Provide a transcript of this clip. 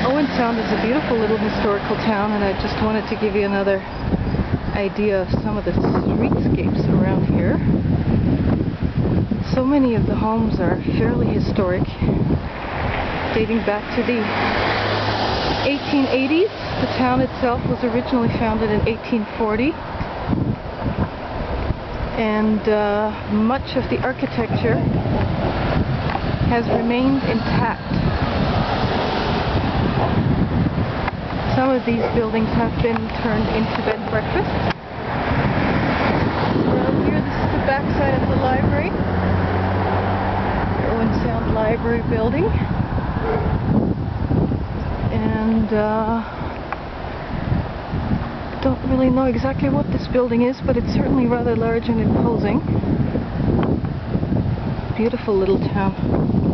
Owen Sound is a beautiful little historical town, and I just wanted to give you another idea of some of the streetscapes around here. So many of the homes are fairly historic, dating back to the 1880s. The town itself was originally founded in 1840, and much of the architecture has remained intact. Some of these buildings have been turned into bed and breakfasts. Around here, this is the backside of the library, the Owen Sound Library building, and don't really know exactly what this building is, but it's certainly rather large and imposing. Beautiful little town.